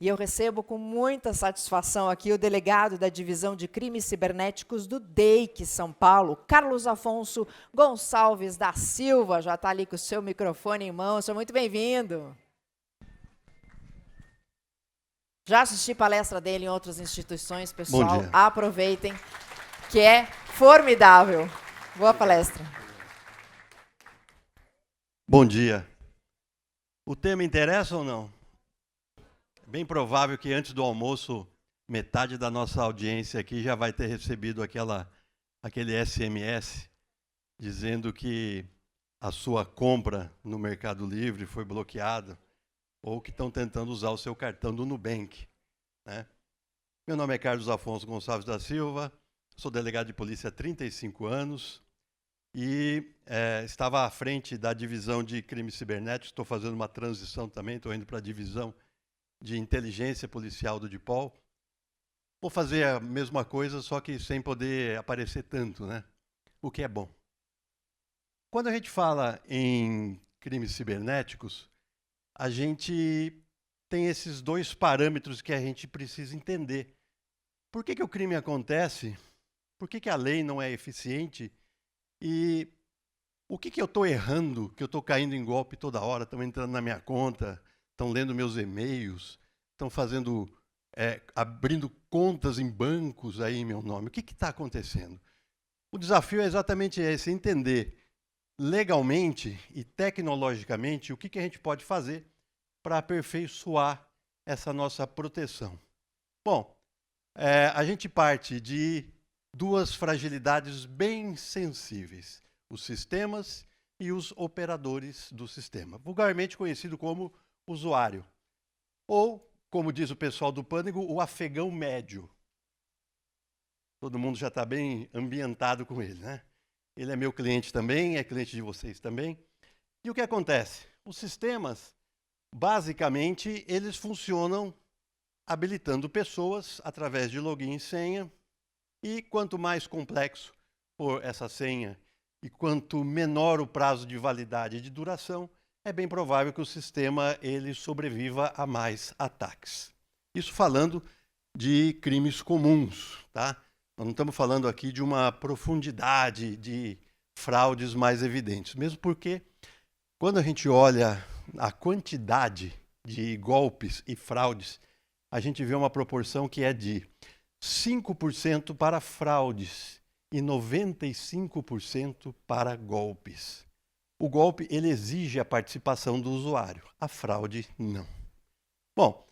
E eu recebo com muita satisfação aqui o delegado da Divisão de Crimes Cibernéticos do DEIC São Paulo, Carlos Afonso Gonçalves da Silva, já está ali com o seu microfone em mão. Seja muito bem-vindo. Já assisti palestra dele em outras instituições, pessoal, aproveitem, que é formidável. Boa palestra. Bom dia. O tema interessa ou não? Bem provável que antes do almoço, metade da nossa audiência aqui já vai ter recebido aquele SMS dizendo que a sua compra no Mercado Livre foi bloqueada ou que estão tentando usar o seu cartão do Nubank, né? Meu nome é Carlos Afonso Gonçalves da Silva, sou delegado de polícia há 35 anos e estava à frente da divisão de crimes cibernéticos. Estou fazendo uma transição também, estou indo para a divisão de inteligência policial do DIPOL. Vou fazer a mesma coisa, só que sem poder aparecer tanto, né? O que é bom. Quando a gente fala em crimes cibernéticos, a gente tem esses dois parâmetros que a gente precisa entender. Por que o crime acontece? Por que a lei não é eficiente? E o que eu estou errando, que eu estou caindo em golpe toda hora, estão entrando na minha conta, estão lendo meus e-mails, estão abrindo contas em bancos aí em meu nome. O que está acontecendo? O desafio é exatamente esse, entender legalmente e tecnologicamente o que a gente pode fazer para aperfeiçoar essa nossa proteção. Bom, a gente parte de duas fragilidades bem sensíveis: os sistemas e os operadores do sistema, vulgarmente conhecido como usuário, ou, como diz o pessoal do Pânico, o afegão médio. Todo mundo já está bem ambientado com ele, né? Ele é meu cliente também, é cliente de vocês também. E o que acontece? Os sistemas, basicamente, eles funcionam habilitando pessoas através de login e senha, e quanto mais complexo for essa senha e quanto menor o prazo de validade e de duração, é bem provável que o sistema ele sobreviva a mais ataques. Isso falando de crimes comuns, tá? Nós não estamos falando aqui de uma profundidade de fraudes mais evidentes, mesmo porque quando a gente olha a quantidade de golpes e fraudes, a gente vê uma proporção que é de 5% para fraudes e 95% para golpes. O golpe ele exige a participação do usuário, a fraude não. Bom,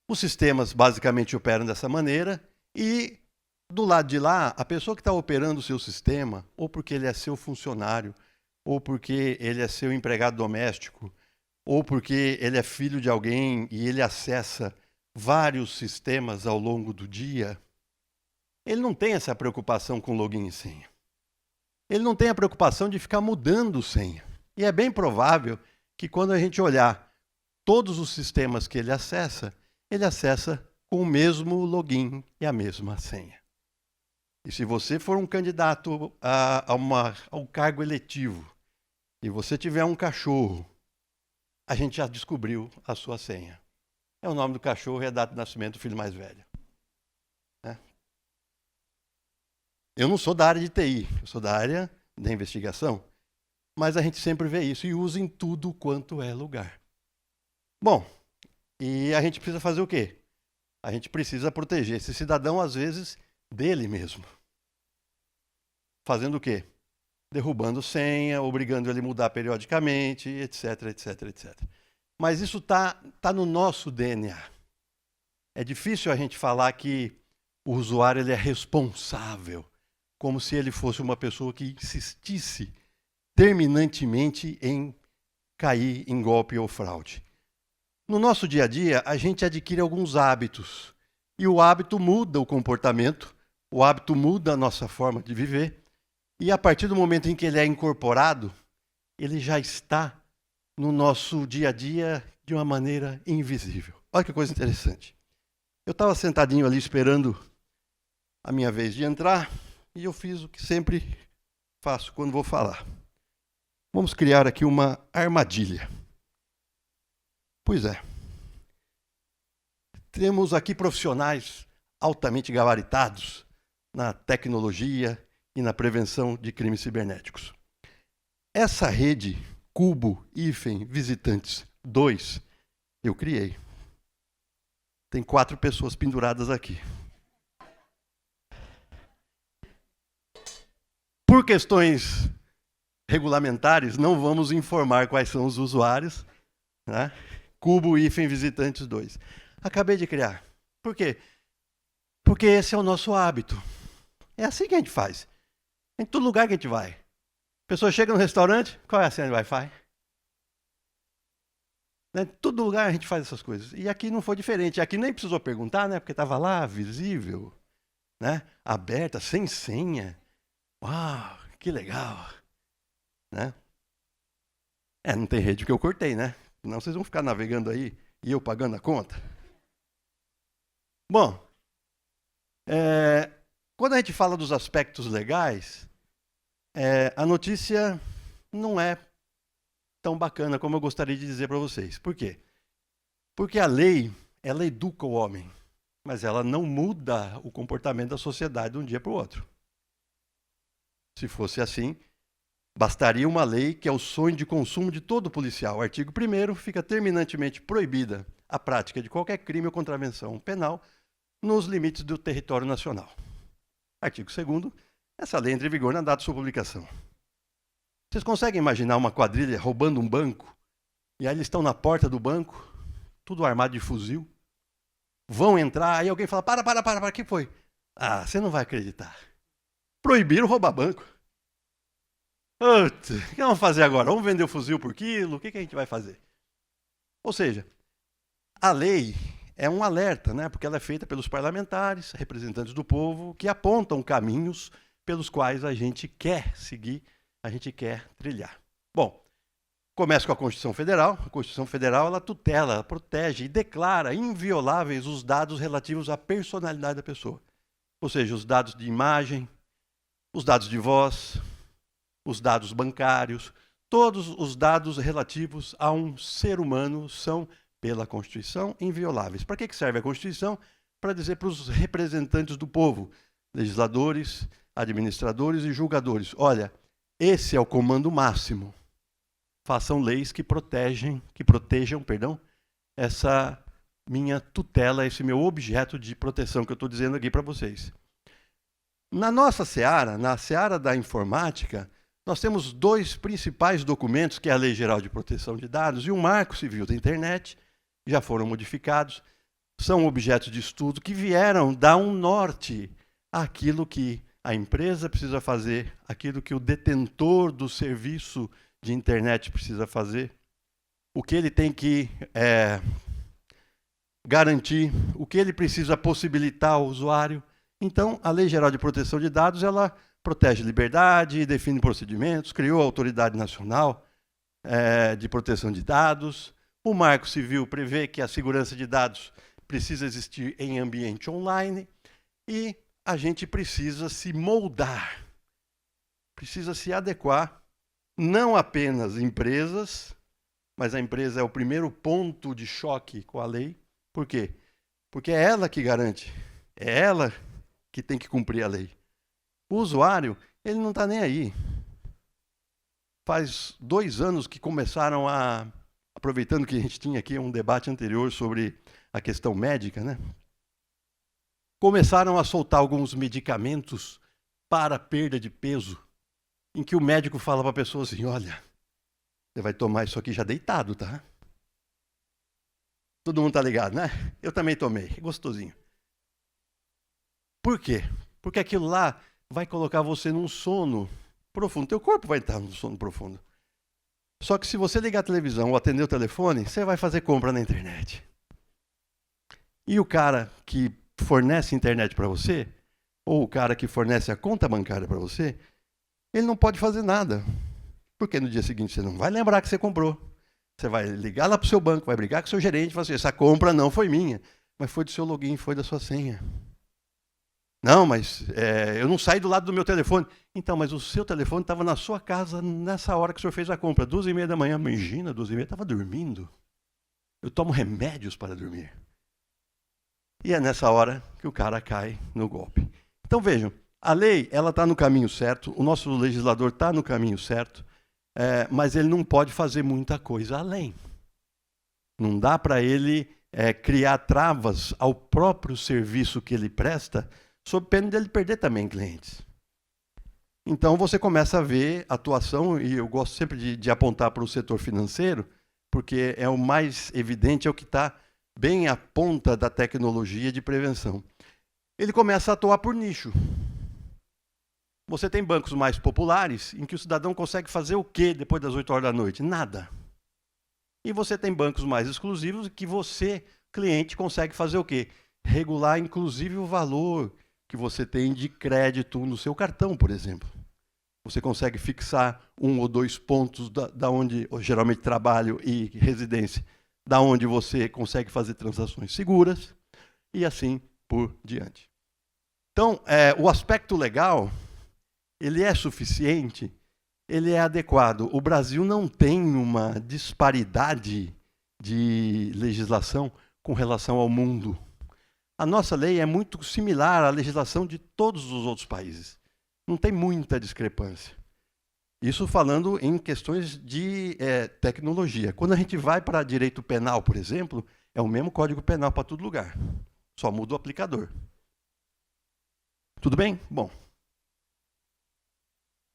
os sistemas basicamente operam dessa maneira e do lado de lá, a pessoa que está operando o seu sistema, ou porque ele é seu funcionário, ou porque ele é seu empregado doméstico, ou porque ele é filho de alguém e ele acessa vários sistemas ao longo do dia, ele não tem essa preocupação com login e senha. Ele não tem a preocupação de ficar mudando senha. E é bem provável que quando a gente olhar todos os sistemas que ele acessa com o mesmo login e a mesma senha. E se você for um candidato a um cargo eletivo e você tiver um cachorro, a gente já descobriu a sua senha. É o nome do cachorro e a data de nascimento do filho mais velho. Eu não sou da área de TI, eu sou da área da investigação, mas a gente sempre vê isso e usa em tudo quanto é lugar. Bom, e a gente precisa fazer o quê? A gente precisa proteger esse cidadão, às vezes, dele mesmo. Fazendo o quê? Derrubando senha, obrigando ele a mudar periodicamente, etc, etc, etc. Mas isso tá no nosso DNA. É difícil a gente falar que o usuário ele é responsável, como se ele fosse uma pessoa que insistisse terminantemente em cair em golpe ou fraude. No nosso dia a dia, a gente adquire alguns hábitos. E o hábito muda o comportamento, o hábito muda a nossa forma de viver. E a partir do momento em que ele é incorporado, ele já está no nosso dia a dia de uma maneira invisível. Olha que coisa interessante. Eu estava sentadinho ali esperando a minha vez de entrar e eu fiz o que sempre faço quando vou falar. Vamos criar aqui uma armadilha. Pois é. temos aqui profissionais altamente gabaritados na tecnologia e na prevenção de crimes cibernéticos. Essa rede Cubo-Visitantes 2, eu criei. Tem 4 pessoas penduradas aqui. Por questões regulamentares, não vamos informar quais são os usuários, né? Cubo-Visitantes 2. Acabei de criar. Por quê? Porque esse é o nosso hábito. É assim que a gente faz. Em todo lugar que a gente vai. A pessoa chega no restaurante, qual é a senha de Wi-Fi? Em todo lugar a gente faz essas coisas. E aqui não foi diferente. Aqui nem precisou perguntar, né? Porque estava lá, visível, né? Aberta, sem senha. Uau, que legal. Né? Não tem rede que eu cortei, né? Senão vocês vão ficar navegando aí e eu pagando a conta. Bom, quando a gente fala dos aspectos legais, a notícia não é tão bacana como eu gostaria de dizer para vocês. Por quê? Porque a lei, ela educa o homem, mas ela não muda o comportamento da sociedade de um dia para o outro. Se fosse assim, bastaria uma lei que é o sonho de consumo de todo policial. O artigo 1º fica terminantemente proibida a prática de qualquer crime ou contravenção penal nos limites do território nacional. Artigo 2º, essa lei entra em vigor na data de sua publicação. Vocês conseguem imaginar uma quadrilha roubando um banco? E aí eles estão na porta do banco, tudo armado de fuzil. Vão entrar, aí alguém fala, para, o que foi? Ah, você não vai acreditar. Proibiram roubar banco. O que vamos fazer agora? Vamos vender o fuzil por quilo? O que a gente vai fazer? Ou seja, a lei é um alerta, né? Porque ela é feita pelos parlamentares, representantes do povo, que apontam caminhos pelos quais a gente quer seguir, a gente quer trilhar. Bom, começa com a Constituição Federal. A Constituição Federal, ela tutela, ela protege e declara invioláveis os dados relativos à personalidade da pessoa. Ou seja, os dados de imagem, os dados de voz, os dados bancários, todos os dados relativos a um ser humano são, pela Constituição, invioláveis. Para que serve a Constituição? Para dizer para os representantes do povo, legisladores, administradores e julgadores, olha, esse é o comando máximo. Façam leis que protejam, essa minha tutela, esse meu objeto de proteção que eu estou dizendo aqui para vocês. Na nossa seara, na seara da informática, nós temos 2 principais documentos, que é a Lei Geral de Proteção de Dados e o Marco Civil da Internet, já foram modificados, são objetos de estudo que vieram dar um norte àquilo que a empresa precisa fazer, aquilo que o detentor do serviço de internet precisa fazer, o que ele tem que garantir, o que ele precisa possibilitar ao usuário. Então, a Lei Geral de Proteção de Dados, ela protege liberdade, define procedimentos, criou a Autoridade Nacional de Proteção de Dados. O Marco Civil prevê que a segurança de dados precisa existir em ambiente online e a gente precisa se moldar, precisa se adequar, não apenas empresas, mas a empresa é o primeiro ponto de choque com a lei. Por quê? Porque é ela que garante, é ela que tem que cumprir a lei. O usuário, ele não está nem aí. Faz 2 anos que começaram aproveitando que a gente tinha aqui um debate anterior sobre a questão médica, né? Começaram a soltar alguns medicamentos para perda de peso, em que o médico fala para a pessoa assim, olha, você vai tomar isso aqui já deitado, tá? Todo mundo está ligado, né? Eu também tomei, é gostosinho. Por quê? Porque aquilo lá vai colocar você num sono profundo. Teu corpo vai estar num sono profundo. Só que se você ligar a televisão ou atender o telefone, você vai fazer compra na internet. E o cara que fornece internet para você, ou o cara que fornece a conta bancária para você, ele não pode fazer nada. Porque no dia seguinte você não vai lembrar que você comprou. Você vai ligar lá para o seu banco, vai brigar com o seu gerente e falar assim, essa compra não foi minha, mas foi do seu login, foi da sua senha. Não, mas eu não saí do lado do meu telefone. Então, mas o seu telefone estava na sua casa nessa hora que o senhor fez a compra, 2h30 da manhã. Imagina, 2h30, estava dormindo. Eu tomo remédios para dormir. E é nessa hora que o cara cai no golpe. Então vejam, a lei ela está no caminho certo, o nosso legislador está no caminho certo, mas ele não pode fazer muita coisa além. Não dá para ele criar travas ao próprio serviço que ele presta, sob pena de ele perder também clientes. Então você começa a ver atuação, e eu gosto sempre de apontar para o setor financeiro, porque é o mais evidente, é o que está bem à ponta da tecnologia de prevenção. Ele começa a atuar por nicho. Você tem bancos mais populares, em que o cidadão consegue fazer o quê depois das 8 horas da noite? Nada. E você tem bancos mais exclusivos, que você, cliente, consegue fazer o quê? Regular, inclusive, o valor que você tem de crédito no seu cartão, por exemplo. Você consegue fixar 1 ou 2 pontos da onde, geralmente, trabalho e residência, da onde você consegue fazer transações seguras, e assim por diante. Então, o aspecto legal, ele é suficiente, ele é adequado. O Brasil não tem uma disparidade de legislação com relação ao mundo. A nossa lei é muito similar à legislação de todos os outros países. Não tem muita discrepância. Isso falando em questões de tecnologia. Quando a gente vai para direito penal, por exemplo, é o mesmo Código Penal para todo lugar. Só muda o aplicador. Tudo bem? Bom.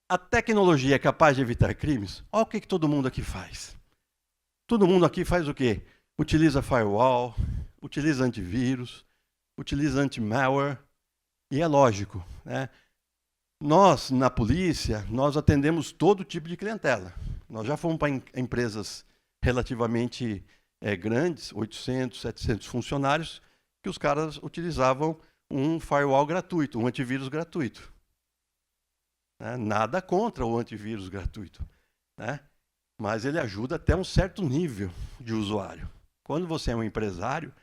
A tecnologia é capaz de evitar crimes? Olha o que todo mundo aqui faz. Todo mundo aqui faz o quê? Utiliza firewall, utiliza antivírus, utiliza anti-malware, e é lógico, né? Nós, na polícia, nós atendemos todo tipo de clientela. Nós já fomos para empresas relativamente grandes, 800, 700 funcionários, que os caras utilizavam um firewall gratuito, um antivírus gratuito. Nada contra o antivírus gratuito, né? Mas ele ajuda até um certo nível de usuário. Quando você é um empresário,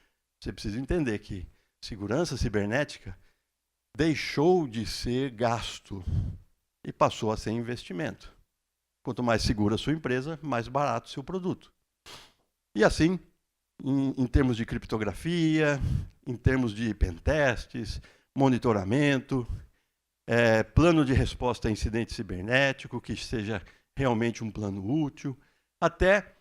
você precisa entender que segurança cibernética deixou de ser gasto e passou a ser investimento. Quanto mais segura a sua empresa, mais barato o seu produto. E assim, em termos de criptografia, em termos de pentests, monitoramento, plano de resposta a incidente cibernético, que seja realmente um plano útil, até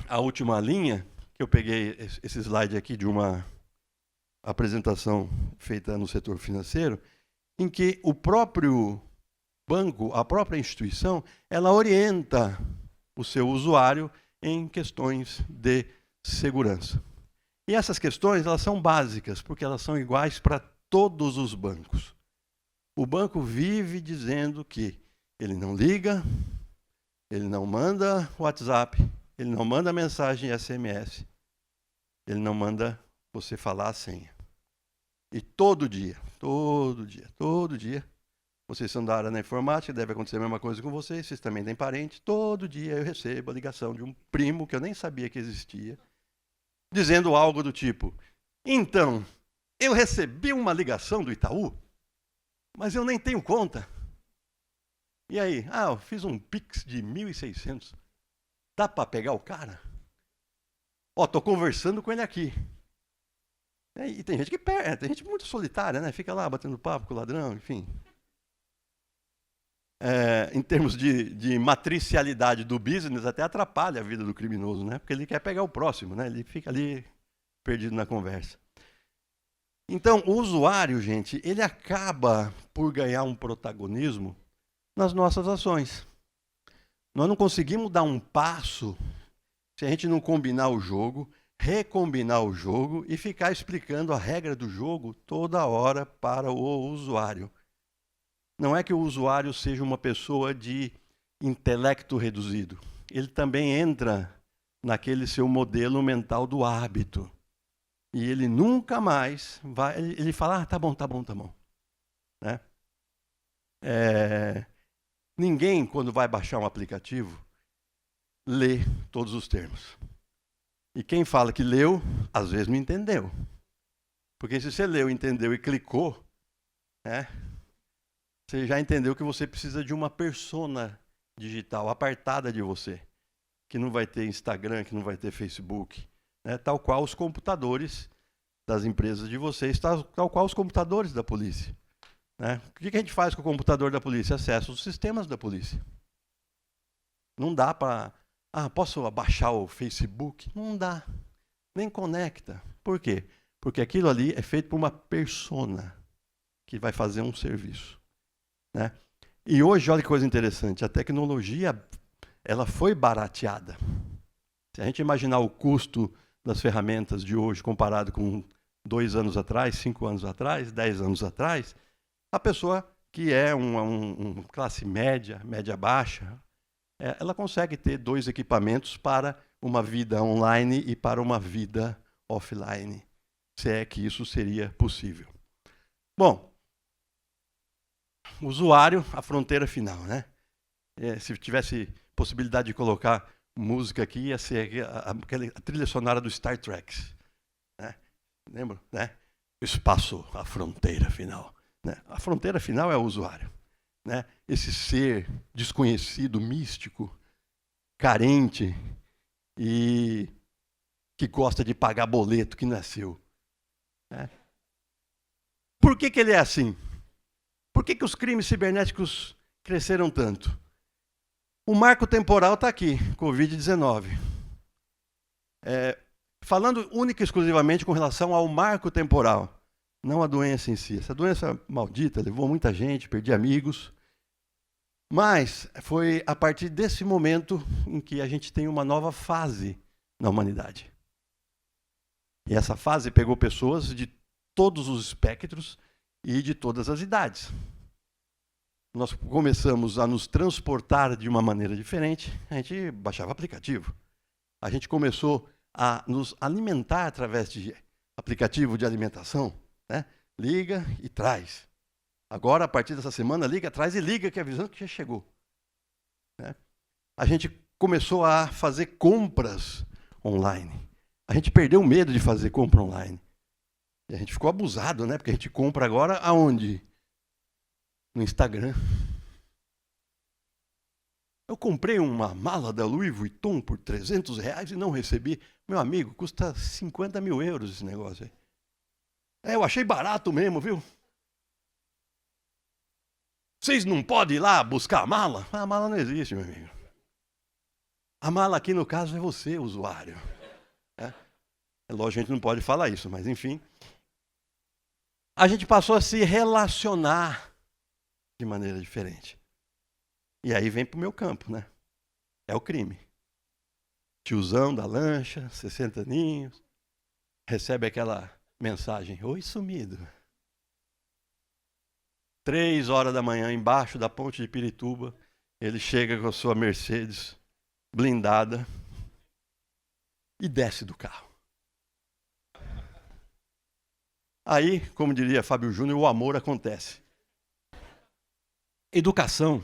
a última linha, que eu peguei esse slide aqui de uma apresentação feita no setor financeiro, em que o próprio banco, a própria instituição, ela orienta o seu usuário em questões de segurança. E essas questões, elas são básicas, porque elas são iguais para todos os bancos. O banco vive dizendo que ele não liga, ele não manda WhatsApp, ele não manda mensagem SMS, ele não manda você falar a senha. E todo dia, vocês são da área da informática, deve acontecer a mesma coisa com vocês também têm parente, todo dia eu recebo a ligação de um primo que eu nem sabia que existia, dizendo algo do tipo: então, eu recebi uma ligação do Itaú, mas eu nem tenho conta. E aí? Eu fiz um Pix de 1.600. Dá para pegar o cara? Estou conversando com ele aqui. E tem gente que perde, tem gente muito solitária, né? Fica lá batendo papo com o ladrão, enfim. Em termos de matricialidade do business, até atrapalha a vida do criminoso, né? Porque ele quer pegar o próximo, né? Ele fica ali perdido na conversa. Então, o usuário, gente, ele acaba por ganhar um protagonismo nas nossas ações. Nós não conseguimos dar um passo se a gente não combinar o jogo, recombinar o jogo e ficar explicando a regra do jogo toda hora para o usuário. Não é que o usuário seja uma pessoa de intelecto reduzido. Ele também entra naquele seu modelo mental do hábito. E ele nunca mais vai... Ele fala, tá bom. Né? Ninguém, quando vai baixar um aplicativo, lê todos os termos. E quem fala que leu, às vezes não entendeu. Porque se você leu, entendeu e clicou, né, você já entendeu que você precisa de uma persona digital apartada de você, que não vai ter Instagram, que não vai ter Facebook, né, tal qual os computadores das empresas de vocês, tal qual os computadores da polícia. Né? O que a gente faz com o computador da polícia? Acessa os sistemas da polícia. Não dá para... posso abaixar o Facebook? Não dá. Nem conecta. Por quê? Porque aquilo ali é feito por uma persona que vai fazer um serviço. Né? E hoje, olha que coisa interessante, a tecnologia ela foi barateada. Se a gente imaginar o custo das ferramentas de hoje comparado com 2 anos atrás, 5 anos atrás, 10 anos atrás, a pessoa que é uma classe média, média baixa, ela consegue ter 2 equipamentos para uma vida online e para uma vida offline, se é que isso seria possível. Bom, usuário, a fronteira final, né? Se tivesse possibilidade de colocar música aqui, ia ser a trilha sonora do Star Trek. Né? Lembra? Né? Espaço, a fronteira final. Né? A fronteira final é o usuário. Né? Esse ser desconhecido, místico, carente e que gosta de pagar boleto que nasceu. Né? Por que ele é assim? Por que os crimes cibernéticos cresceram tanto? O marco temporal está aqui, Covid-19. Falando única e exclusivamente com relação ao marco temporal, não a doença em si. Essa doença maldita levou muita gente, perdi amigos. Mas foi a partir desse momento em que a gente tem uma nova fase na humanidade. E essa fase pegou pessoas de todos os espectros e de todas as idades. Nós começamos a nos transportar de uma maneira diferente, a gente baixava aplicativo. A gente começou a nos alimentar através de aplicativo de alimentação. Né? Liga e traz. Agora, a partir dessa semana, liga, traz e liga, que é avisando que já chegou. Né? A gente começou a fazer compras online. A gente perdeu o medo de fazer compra online. E a gente ficou abusado, né? Porque a gente compra agora aonde? No Instagram. Eu comprei uma mala da Louis Vuitton por R$300 e não recebi. Meu amigo, custa 50 mil euros esse negócio aí. Eu achei barato mesmo, viu? Vocês não podem ir lá buscar a mala? A mala não existe, meu amigo. A mala aqui, no caso, é você, usuário. É lógico, a gente não pode falar isso, mas enfim. A gente passou a se relacionar de maneira diferente. E aí vem para o meu campo, né? É o crime. Tiozão da lancha, 60 aninhos, recebe aquela mensagem: oi, sumido. 3 horas da manhã, embaixo da ponte de Pirituba, ele chega com a sua Mercedes blindada e desce do carro. Aí, como diria Fábio Júnior, o amor acontece. Educação.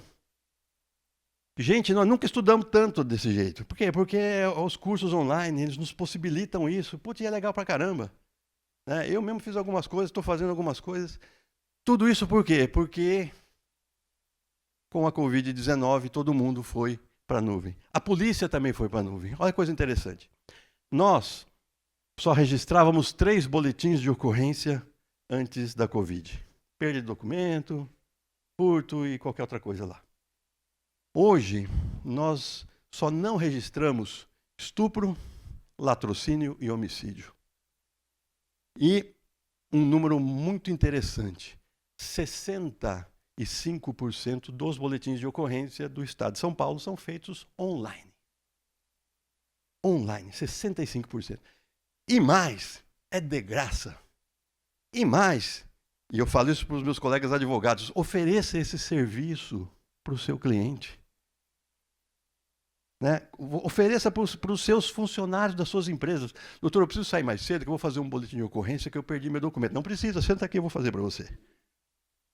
Gente, nós nunca estudamos tanto desse jeito. Por quê? Porque os cursos online, eles nos possibilitam isso. Putz, é legal pra caramba. Eu mesmo fiz algumas coisas, estou fazendo algumas coisas. Tudo isso por quê? Porque com a Covid-19 todo mundo foi para a nuvem. A polícia também foi para a nuvem. Olha que coisa interessante. Nós só registrávamos 3 boletins de ocorrência antes da Covid. Perda de documento, furto e qualquer outra coisa lá. Hoje, nós só não registramos estupro, latrocínio e homicídio. E um número muito interessante, 65% dos boletins de ocorrência do Estado de São Paulo são feitos online. Online, 65%. E mais, é de graça. E mais, e eu falo isso para os meus colegas advogados, ofereça esse serviço para o seu cliente. Ofereça para os seus funcionários das suas empresas. Doutor, eu preciso sair mais cedo, que eu vou fazer um boletim de ocorrência que eu perdi meu documento. Não precisa, senta aqui, eu vou fazer para você.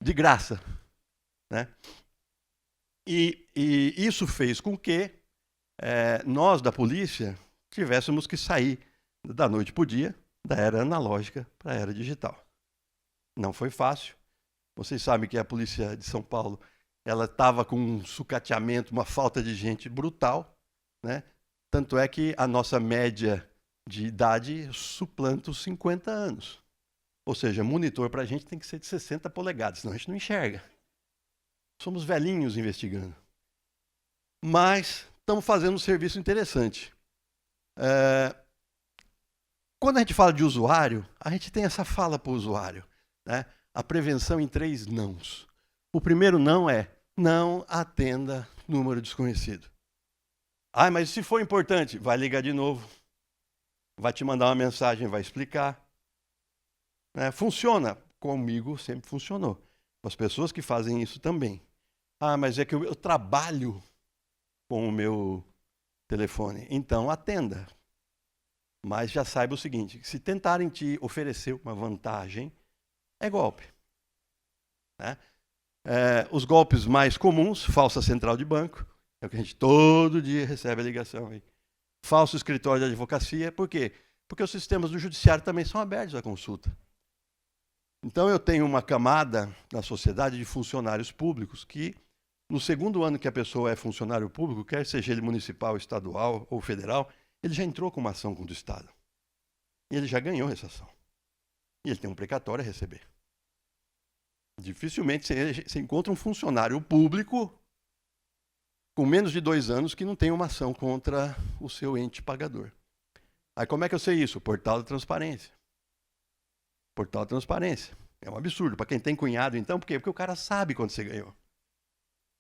De graça. E isso fez com que nós, da polícia, tivéssemos que sair da noite para o dia, da era analógica para a era digital. Não foi fácil. Vocês sabem que a polícia de São Paulo ela estava com um sucateamento, uma falta de gente brutal. Tanto é que a nossa média de idade suplanta os 50 anos. Ou seja, monitor para a gente tem que ser de 60 polegadas, senão a gente não enxerga. Somos velhinhos investigando. Mas estamos fazendo um serviço interessante. Quando a gente fala de usuário, a gente tem essa fala para o usuário, né? A prevenção em 3 nãos. O primeiro não é: não atenda número desconhecido. Ah, mas se for importante, vai ligar de novo. Vai te mandar uma mensagem, vai explicar. Funciona. Comigo sempre funcionou. Com as pessoas que fazem isso também. Ah, mas é que eu trabalho com o meu telefone. Então, atenda. Mas já saiba o seguinte: se tentarem te oferecer uma vantagem, é golpe. Né? Os golpes mais comuns: falsa central de banco, é o que a gente todo dia recebe a ligação aí. Falso escritório de advocacia. Por quê? Porque os sistemas do judiciário também são abertos à consulta. Então eu tenho uma camada na sociedade de funcionários públicos que, no segundo ano que a pessoa é funcionário público, quer seja ele municipal, estadual ou federal, ele já entrou com uma ação contra o Estado. E ele já ganhou essa ação. E ele tem um precatório a receber. Dificilmente você encontra um funcionário público com menos de 2 anos que não tem uma ação contra o seu ente pagador. Aí como é que eu sei isso? Portal da Transparência. Portal da Transparência. É um absurdo. Para quem tem cunhado, então, por quê? Porque o cara sabe quando você ganhou.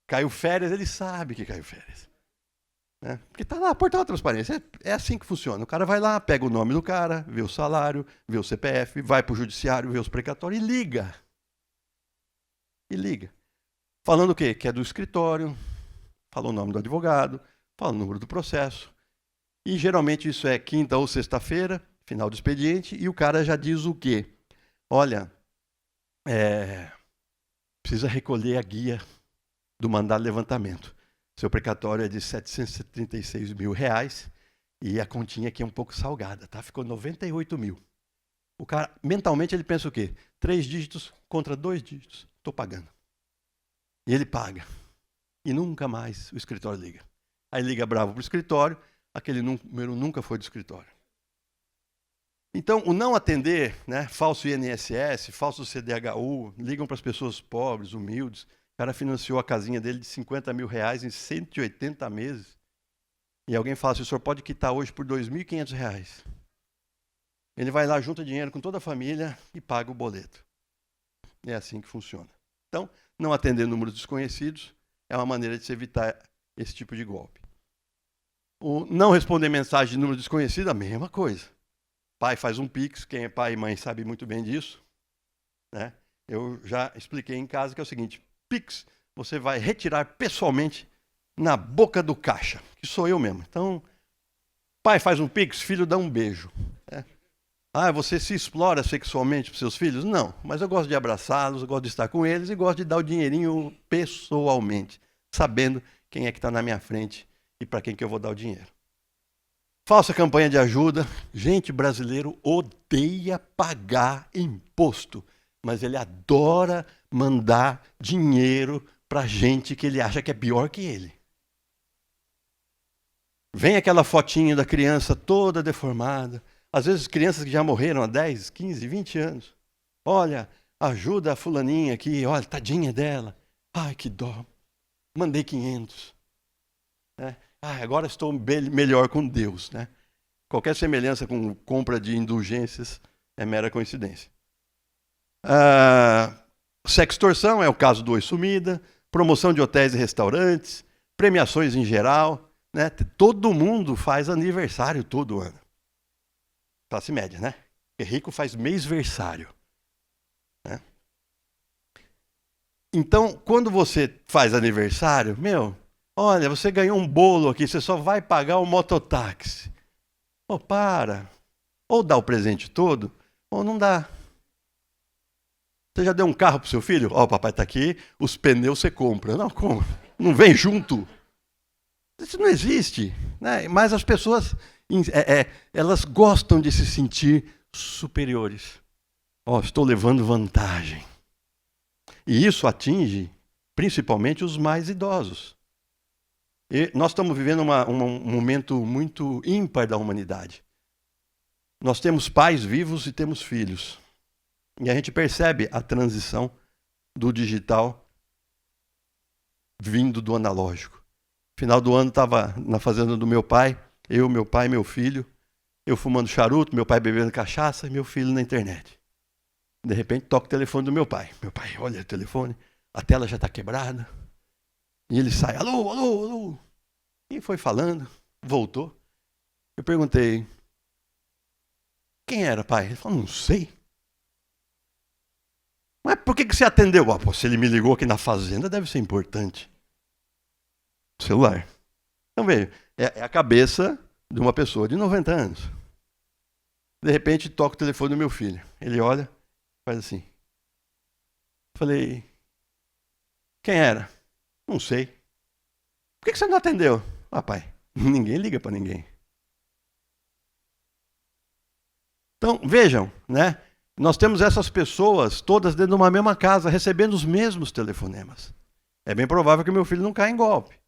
Caiu férias, ele sabe que caiu férias. Porque está lá, Portal da Transparência. É assim que funciona. O cara vai lá, pega o nome do cara, vê o salário, vê o CPF, vai para o judiciário, vê os precatórios e liga. E liga. Falando o quê? Que é do escritório, fala o nome do advogado, fala o número do processo. E geralmente isso é quinta ou sexta-feira, final do expediente, e o cara já diz o quê? Olha, precisa recolher a guia do mandado de levantamento. Seu precatório é de R$736 mil e a continha aqui é um pouco salgada, tá? Ficou 98 mil. O cara, mentalmente, ele pensa o quê? 3 dígitos contra 2 dígitos. Estou pagando. E ele paga. E nunca mais o escritório liga. Aí liga bravo para o escritório, aquele número nunca foi do escritório. Então, o não atender, né, falso INSS, falso CDHU, ligam para as pessoas pobres, humildes. O cara financiou a casinha dele de R$50 mil em 180 meses. E alguém fala assim: o senhor pode quitar hoje por R$2.500. Ele vai lá, junta dinheiro com toda a família e paga o boleto. É assim que funciona. Então, não atender números desconhecidos é uma maneira de se evitar esse tipo de golpe. O não responder mensagem de número desconhecido, a mesma coisa. Pai faz um Pix, quem é pai e mãe sabe muito bem disso. Né? Eu já expliquei em casa que é o seguinte: Pix, você vai retirar pessoalmente na boca do caixa, que sou eu mesmo. Então, pai faz um Pix, filho dá um beijo. Né? Ah, você se explora sexualmente para seus filhos? Não, mas eu gosto de abraçá-los, eu gosto de estar com eles e gosto de dar o dinheirinho pessoalmente, sabendo quem é que está na minha frente e para quem que eu vou dar o dinheiro. Falsa campanha de ajuda. Gente, brasileiro odeia pagar imposto, mas ele adora mandar dinheiro para gente que ele acha que é pior que ele. Vem aquela fotinha da criança toda deformada. Às vezes crianças que já morreram há 10, 15, 20 anos. Olha, ajuda a fulaninha aqui, olha, tadinha dela. Ai, que dó. Mandei 500. Agora estou melhor com Deus. Né? Qualquer semelhança com compra de indulgências é mera coincidência. Sextorção é o caso do Oi Sumida, promoção de hotéis e restaurantes, premiações em geral. Né? Todo mundo faz aniversário todo ano. Classe média, né? Porque rico faz mêsversário. Né? Então, quando você faz aniversário, olha, você ganhou um bolo aqui, você só vai pagar o mototáxi. Para. Ou dá o presente todo, ou não dá. Você já deu um carro para o seu filho? O papai está aqui, os pneus você compra. Não, como? Não vem junto. Isso não existe. Né? Mas as pessoas, elas gostam de se sentir superiores. Estou levando vantagem. E isso atinge principalmente os mais idosos. E nós estamos vivendo um momento muito ímpar da humanidade. Nós temos pais vivos e temos filhos. E a gente percebe a transição do digital vindo do analógico. Final do ano estava na fazenda do meu pai, eu, meu pai e meu filho, eu fumando charuto, meu pai bebendo cachaça e meu filho na internet. De repente toca o telefone do meu pai. Meu pai olha o telefone, a tela já está quebrada. E ele sai, alô, alô, alô. E foi falando, voltou. Eu perguntei, quem era, pai? Ele falou, não sei. Mas por que você atendeu? Ah, pô, se ele me ligou aqui na fazenda, deve ser importante. Celular. Então, veja, é a cabeça de uma pessoa de 90 anos. De repente, toca o telefone do meu filho. Ele olha, faz assim. Falei, quem era? Não sei. Por que você não atendeu? Ah, pai, ninguém liga para ninguém. Então, vejam, né? Nós temos essas pessoas todas dentro de uma mesma casa, recebendo os mesmos telefonemas. É bem provável que meu filho não caia em golpe.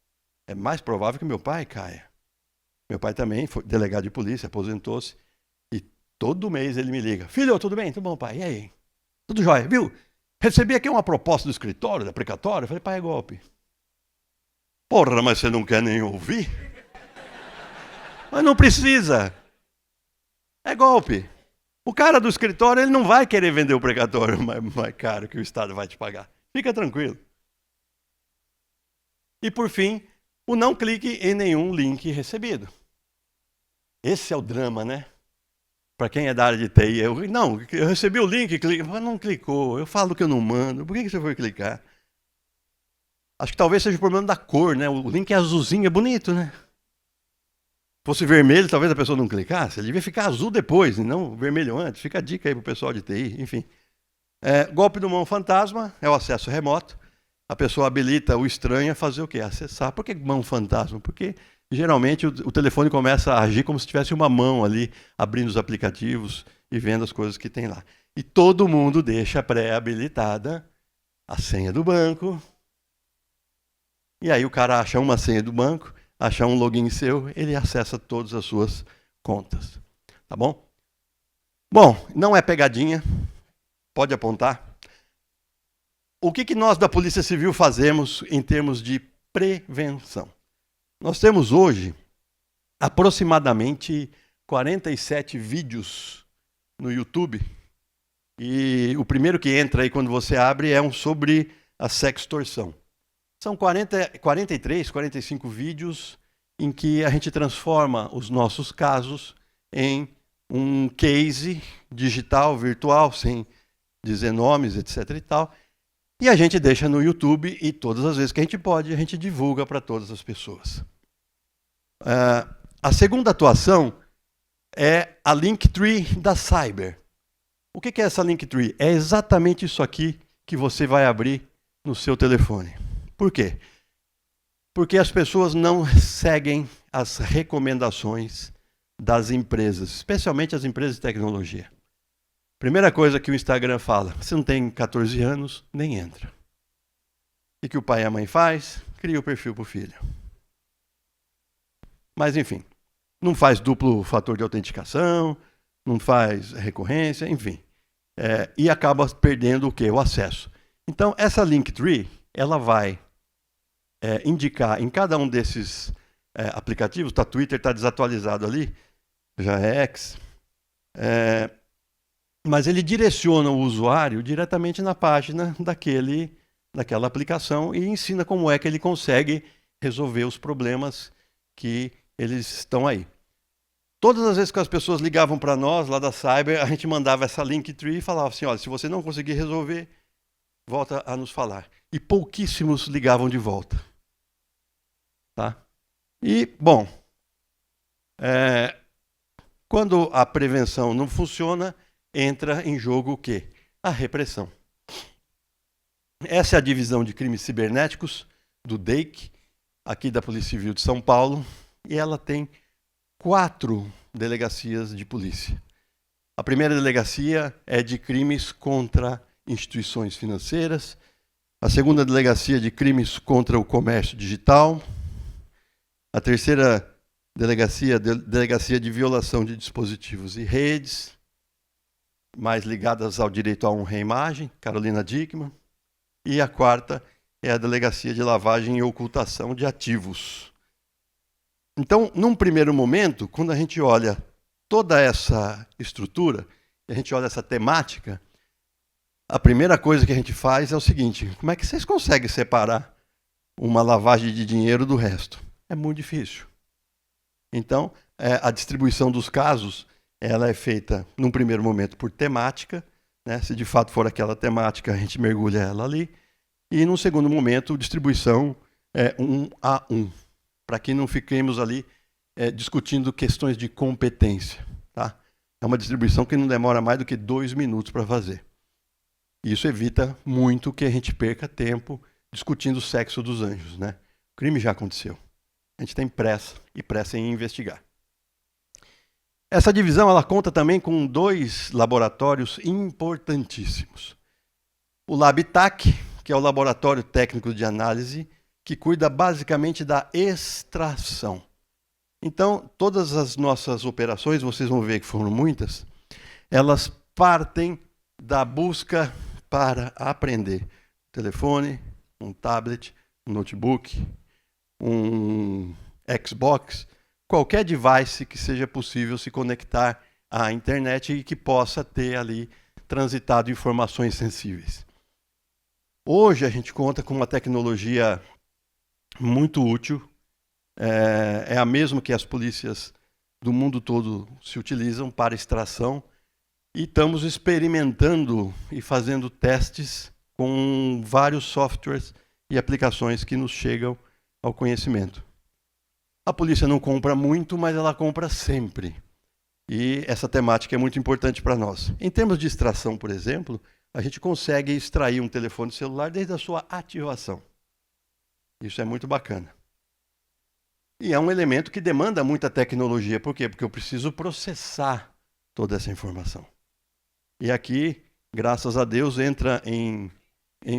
É mais provável que meu pai caia. Meu pai também foi delegado de polícia, aposentou-se. E todo mês ele me liga. Filho, tudo bem? Tudo bom, pai? E aí? Tudo jóia, viu? Recebi aqui uma proposta do escritório, da precatória. Eu falei, pai, é golpe. Porra, mas você não quer nem ouvir? Mas não precisa. É golpe. O cara do escritório, ele não vai querer vender o precatório mais caro que o Estado vai te pagar. Fica tranquilo. E por fim, o não clique em nenhum link recebido. Esse é o drama, né? Para quem é da área de TI, eu recebi o link, mas não clicou. Eu falo que eu não mando. Por que você foi clicar? Acho que talvez seja o problema da cor, né? O link é azulzinho, é bonito, né? Se fosse vermelho, talvez a pessoa não clicasse. Ele devia ficar azul depois, e não vermelho antes. Fica a dica aí para o pessoal de TI, enfim. Golpe do mão fantasma é o acesso remoto. A pessoa habilita o estranho a fazer o quê? Acessar. Por que mão fantasma? Porque geralmente o telefone começa a agir como se tivesse uma mão ali, abrindo os aplicativos e vendo as coisas que tem lá. E todo mundo deixa pré-habilitada a senha do banco. E aí o cara acha uma senha do banco, acha um login seu, ele acessa todas as suas contas. Tá bom? Bom, não é pegadinha. Pode apontar. O que nós da Polícia Civil fazemos em termos de prevenção? Nós temos hoje aproximadamente 47 vídeos no YouTube. E o primeiro que entra aí quando você abre é um sobre a sextorção. São 43, 45 vídeos em que a gente transforma os nossos casos em um case digital, virtual, sem dizer nomes, etc. e tal. E a gente deixa no YouTube e todas as vezes que a gente pode, a gente divulga para todas as pessoas. A segunda atuação é a Linktree da Cyber. O que é essa Linktree? É exatamente isso aqui que você vai abrir no seu telefone. Por quê? Porque as pessoas não seguem as recomendações das empresas, especialmente as empresas de tecnologia. Primeira coisa que o Instagram fala, você não tem 14 anos, nem entra. E que o pai e a mãe faz? Cria o perfil para o filho. Mas, enfim, não faz duplo fator de autenticação, não faz recorrência, enfim. E acaba perdendo o quê? O acesso. Então, essa Linktree, ela vai indicar em cada um desses aplicativos, o Twitter está desatualizado ali, já é X, mas ele direciona o usuário diretamente na página daquela aplicação e ensina como é que ele consegue resolver os problemas que eles estão aí. Todas as vezes que as pessoas ligavam para nós, lá da Cyber, a gente mandava essa Linktree e falava assim, olha, se você não conseguir resolver, volta a nos falar. E pouquíssimos ligavam de volta. Tá? E, bom, quando a prevenção não funciona, entra em jogo o quê? A repressão. Essa é a divisão de crimes cibernéticos do DEIC, aqui da Polícia Civil de São Paulo, e ela tem 4 delegacias de polícia. A primeira delegacia é de crimes contra instituições financeiras, a segunda delegacia de crimes contra o comércio digital, a terceira Delegacia de Violação de Dispositivos e Redes, mais ligadas ao direito à honra e imagem, Carolina Dickmann. E a quarta é a Delegacia de Lavagem e Ocultação de Ativos. Então, num primeiro momento, quando a gente olha toda essa estrutura, a gente olha essa temática, a primeira coisa que a gente faz é o seguinte: como é que vocês conseguem separar uma lavagem de dinheiro do resto? É muito difícil. Então, a distribuição dos casos ela é feita, num primeiro momento, por temática, né? Se de fato for aquela temática, a gente mergulha ela ali. E, num segundo momento, distribuição 1 a 1, para que não fiquemos ali discutindo questões de competência. Tá? É uma distribuição que não demora mais do que 2 minutos para fazer. Isso evita muito que a gente perca tempo discutindo o sexo dos anjos. Né? O crime já aconteceu. A gente tem pressa, e pressa em investigar. Essa divisão ela conta também com 2 laboratórios importantíssimos. O LabTac, que é o Laboratório Técnico de Análise, que cuida basicamente da extração. Então, todas as nossas operações, vocês vão ver que foram muitas, elas partem da busca para aprender. Telefone, um tablet, um notebook, um Xbox, qualquer device que seja possível se conectar à internet e que possa ter ali transitado informações sensíveis. Hoje a gente conta com uma tecnologia muito útil, é a mesma que as polícias do mundo todo se utilizam para extração, e estamos experimentando e fazendo testes com vários softwares e aplicações que nos chegam ao conhecimento. A polícia não compra muito, mas ela compra sempre. E essa temática é muito importante para nós. Em termos de extração, por exemplo, a gente consegue extrair um telefone celular desde a sua ativação. Isso é muito bacana. E é um elemento que demanda muita tecnologia. Por quê? Porque eu preciso processar toda essa informação. E aqui, graças a Deus, entra em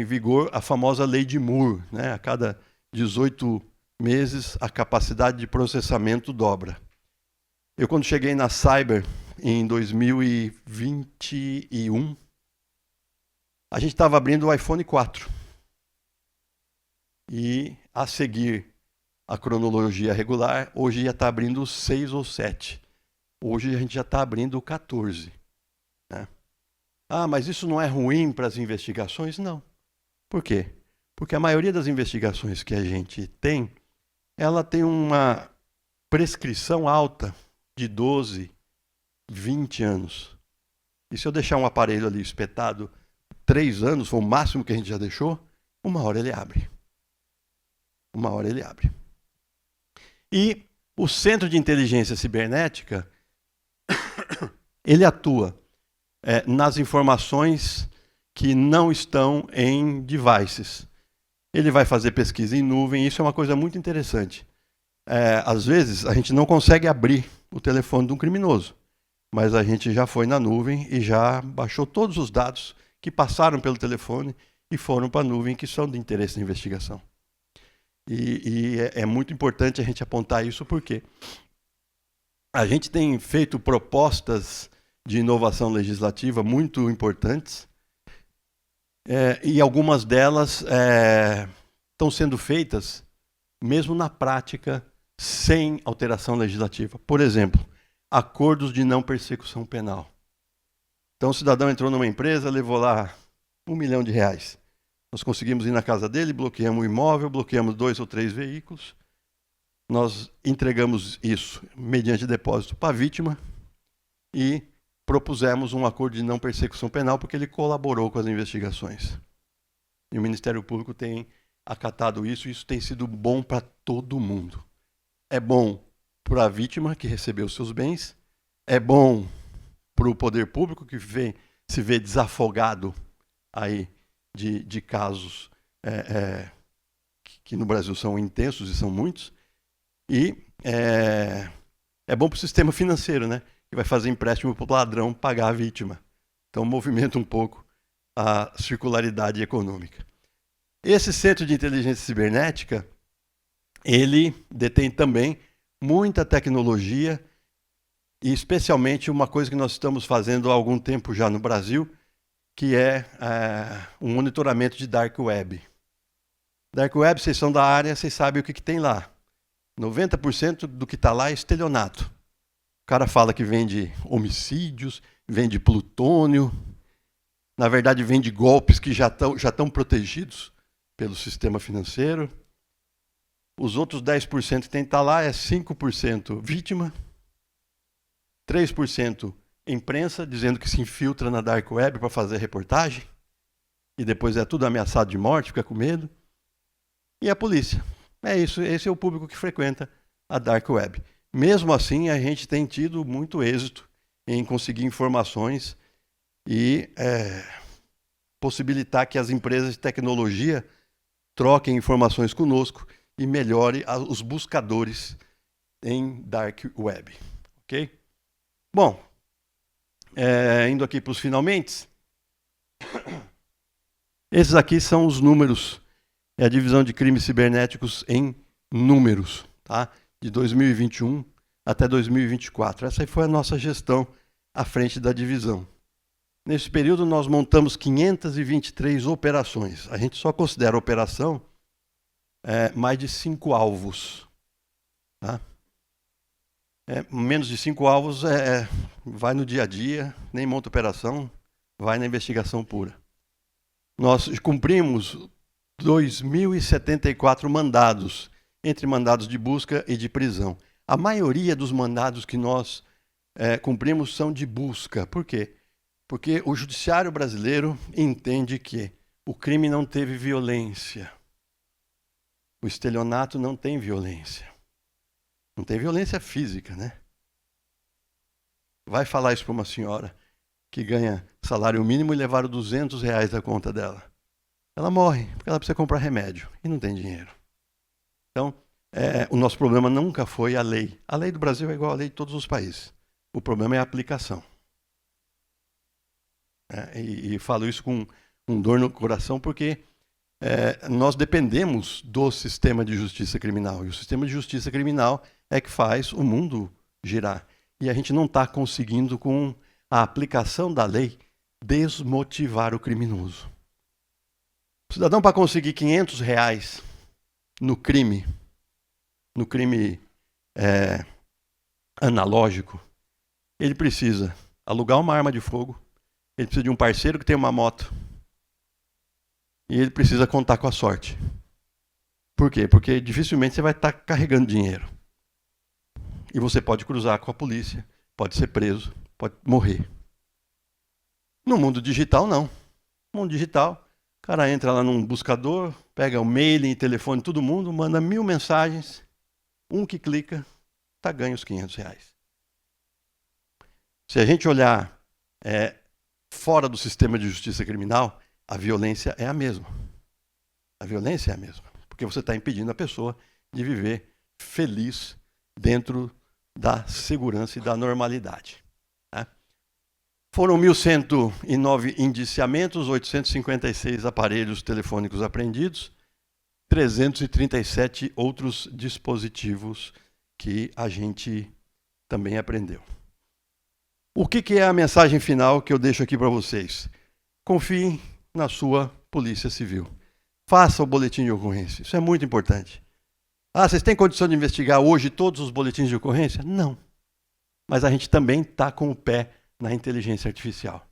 vigor a famosa lei de Moore. Né? A cada 18 meses, a capacidade de processamento dobra. Eu, quando cheguei na Cyber, em 2021, a gente estava abrindo o iPhone 4. E, a seguir a cronologia regular, hoje já está abrindo o 6 ou 7. Hoje a gente já está abrindo o 14. Né? Ah, mas isso não é ruim para as investigações? Não. Por quê? Porque a maioria das investigações que a gente tem, ela tem uma prescrição alta de 12, 20 anos. E se eu deixar um aparelho ali espetado 3 anos, foi o máximo que a gente já deixou, uma hora ele abre. Uma hora ele abre. E o Centro de Inteligência Cibernética, ele atua nas informações que não estão em devices. Ele vai fazer pesquisa em nuvem, isso é uma coisa muito interessante. Às vezes, a gente não consegue abrir o telefone de um criminoso, mas a gente já foi na nuvem e já baixou todos os dados que passaram pelo telefone e foram para a nuvem, que são de interesse da investigação. E é muito importante a gente apontar isso, porque a gente tem feito propostas de inovação legislativa muito importantes, e algumas delas estão sendo feitas mesmo na prática, sem alteração legislativa. Por exemplo, acordos de não persecução penal. Então, o cidadão entrou numa empresa, levou lá R$1 milhão. Nós conseguimos ir na casa dele, bloqueamos o imóvel, bloqueamos 2 ou 3 veículos. Nós entregamos isso mediante depósito para a vítima e propusemos um acordo de não persecução penal porque ele colaborou com as investigações. E o Ministério Público tem acatado isso, e isso tem sido bom para todo mundo. É bom para a vítima que recebeu seus bens, é bom para o poder público que se vê desafogado aí de casos que no Brasil são intensos e são muitos, e é bom para o sistema financeiro, né, que vai fazer empréstimo para o ladrão pagar a vítima. Então movimenta um pouco a circularidade econômica. Esse Centro de Inteligência Cibernética, ele detém também muita tecnologia, e especialmente uma coisa que nós estamos fazendo há algum tempo já no Brasil, que é o monitoramento de Dark Web. Dark Web, vocês são da área, vocês sabem o que tem lá. 90% do que está lá é estelionato. O cara fala que vende homicídios, vende plutônio, na verdade vende golpes que já estão protegidos pelo sistema financeiro. Os outros 10% que tem que estar lá é 5% vítima, 3% imprensa, dizendo que se infiltra na Dark Web para fazer reportagem, e depois é tudo ameaçado de morte, fica com medo. E a polícia. É isso, esse é o público que frequenta a Dark Web. Mesmo assim, a gente tem tido muito êxito em conseguir informações e possibilitar que as empresas de tecnologia troquem informações conosco e melhore os buscadores em Dark Web. Ok? Bom, indo aqui para os finalmente. Esses aqui são os números, é a divisão de crimes cibernéticos em números, tá? De 2021 até 2024. Essa aí foi a nossa gestão à frente da divisão. Nesse período, nós montamos 523 operações. A gente só considera operação mais de 5 alvos. Tá? Menos de 5 alvos vai no dia a dia, nem monta operação, vai na investigação pura. Nós cumprimos 2.074 mandados, entre mandados de busca e de prisão. A maioria dos mandados que nós cumprimos são de busca. Por quê? Porque o judiciário brasileiro entende que o crime não teve violência. O estelionato não tem violência. Não tem violência física, né? Vai falar isso para uma senhora que ganha salário mínimo e levaram R$200 da conta dela. Ela morre, porque ela precisa comprar remédio e não tem dinheiro. Então, o nosso problema nunca foi a lei. A lei do Brasil é igual à lei de todos os países. O problema é a aplicação. E falo isso com dor no coração, porque nós dependemos do sistema de justiça criminal. E o sistema de justiça criminal é que faz o mundo girar. E a gente não está conseguindo, com a aplicação da lei, desmotivar o criminoso. O cidadão, para conseguir R$500 no crime analógico, ele precisa alugar uma arma de fogo, ele precisa de um parceiro que tem uma moto, e ele precisa contar com a sorte. Por quê? Porque dificilmente você vai estar carregando dinheiro. E você pode cruzar com a polícia, pode ser preso, pode morrer. No mundo digital, não. No mundo digital, o cara entra lá num buscador, pega o mailing, telefone, todo mundo, manda 1000 mensagens, um que clica, está ganho os R$500. Se a gente olhar fora do sistema de justiça criminal, a violência é a mesma. A violência é a mesma. Porque você está impedindo a pessoa de viver feliz dentro da segurança e da normalidade. Né? Foram 1.109 indiciamentos, 856 aparelhos telefônicos apreendidos, 337 outros dispositivos que a gente também apreendeu. O que é a mensagem final que eu deixo aqui para vocês? Confiem na sua Polícia Civil. Faça o boletim de ocorrência. Isso é muito importante. Vocês têm condição de investigar hoje todos os boletins de ocorrência? Não. Mas a gente também está com o pé na inteligência artificial.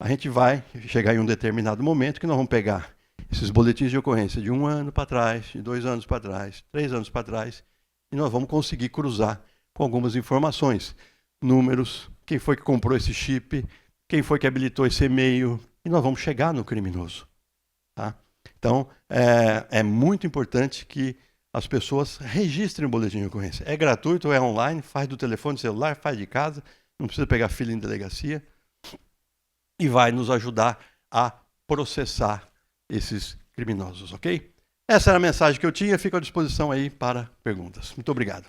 A gente vai chegar em um determinado momento que nós vamos pegar esses boletins de ocorrência de 1 ano para trás, de 2 anos para trás, 3 anos para trás, e nós vamos conseguir cruzar com algumas informações. Números, quem foi que comprou esse chip, quem foi que habilitou esse e-mail, e nós vamos chegar no criminoso. Tá? Então, é muito importante que as pessoas registrem o boletim de ocorrência. É gratuito, é online, faz do telefone celular, faz de casa, não precisa pegar fila em delegacia, e vai nos ajudar a processar esses criminosos, ok? Essa era a mensagem que eu tinha, fico à disposição aí para perguntas. Muito obrigado.